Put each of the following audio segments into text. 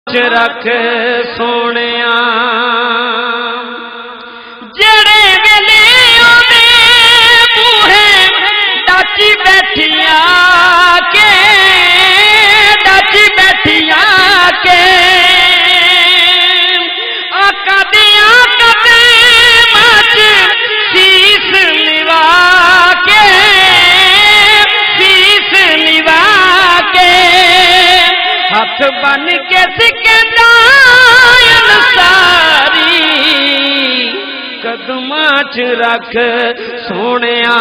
رکھ سونیا جڑے ویلے اونے بوہے ڈاچی بیٹھیا کے آقا دیا قدماں چ سیس لوا کے ہاتھ بن کے سکھدا انصاری قدماں چ رکھ سونیا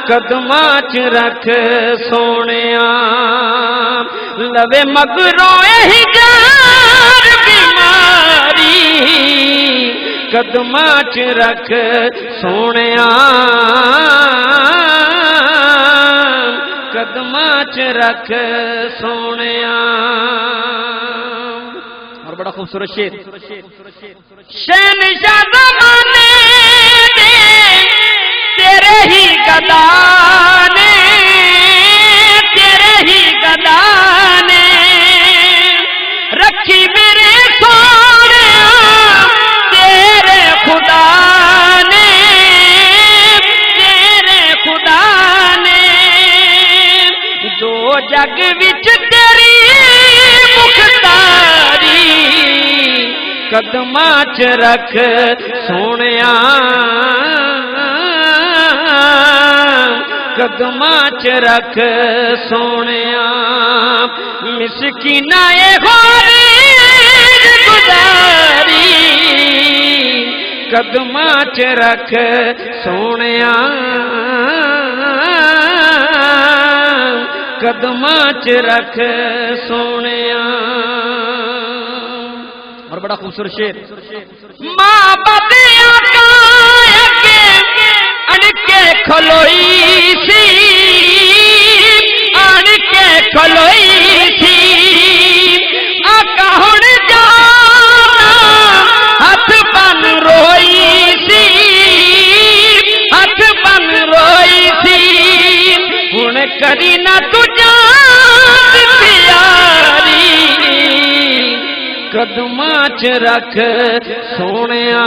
قدماں چ رکھ سونیا لوے مگروں ہی جان بیماری قدماں چ رکھ سونیا قدماں چ رکھ سونیا اور بڑا خوبصورت شعر شہنشاہ زمانے دے تیرے ہی گدانے رکھی میرے سونے تیرے خدا نے دو جگ وچ تیری مختاری قدماں چ رکھ سونیا قدماں چ رکھ سونیا مسکینہ گزاری قدماں چ رکھ سونیا قدماں چ رکھ سونیا اور بڑا خوبصورت شعر ماں باپ آقا اگے اڑ کے کھلوئی سی اڑ کے کھلوئی سی آقا ہن جانا ہاتھ بن روئی سی ہاتھ بن روئی سی ہن کری نہ تجھا پیاری قدماں چ رکھ سونیا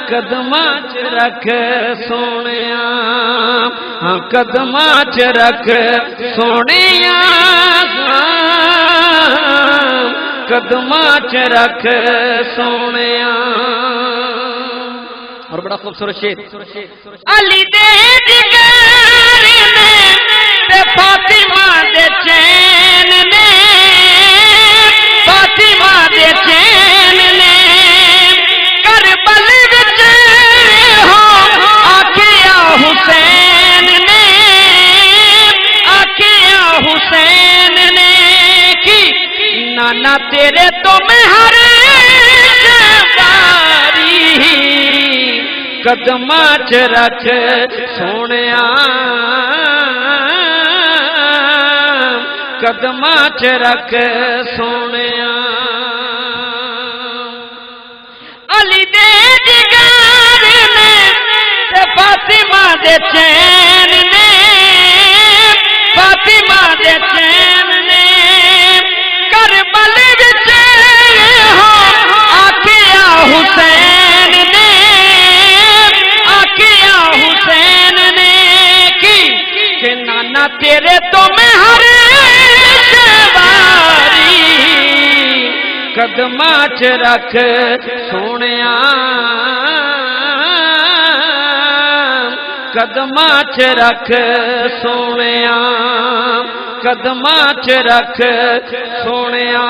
قدماں چ رکھ سونیا قدماں چ رکھ سونیا قدماں چ رکھ سونیا اور بڑا خوبصورت شعر علی دے جگر نے تے فاطمہ دے چین نے فاطمہ دے چین نے کربل وچ ہو آکھیا حسین نے آکھیا حسین نے کی نانا تیرے تو میں ہر قدماں چ رکھ سونیا قدماں چ رکھ سونیا علی دے جگر نے تے فاطمہ دے چین نے فاطمہ دے چین نے کربل وچ ہو آکھیا حسین نے حسین نے کی کہ نانا تیرے تو میں ہر شواری قدماں چ رکھ سونیا قدماں چ رکھ سونیا قدماں چ رکھ سونیا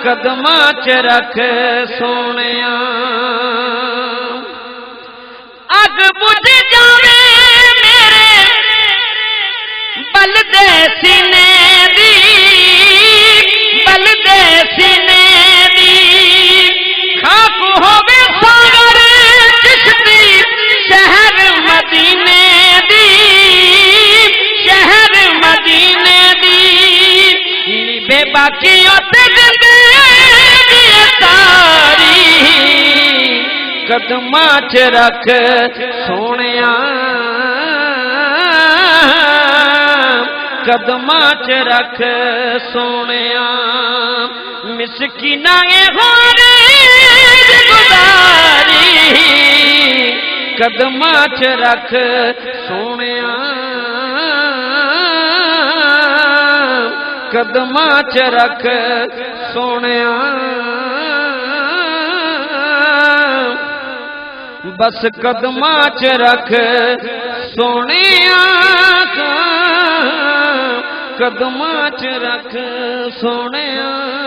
قدماں چ رکھ سونیا اگ بجھ جاوے میرے بل دے سینے دی بل دے سینے دی خاک ہووے ساغر چشتی شہر مدینے دی شہر مدینے دی بے باقی تے قدماں چ رکھ سونیاں قدماں چ رکھ سونیاں مسکیناں ہورے گزاری قدماں چ رکھ سونیاں قدماں چ رکھ سونیاں بس قدماں چ رکھ سونیاں قدماں چ رکھ سونیاں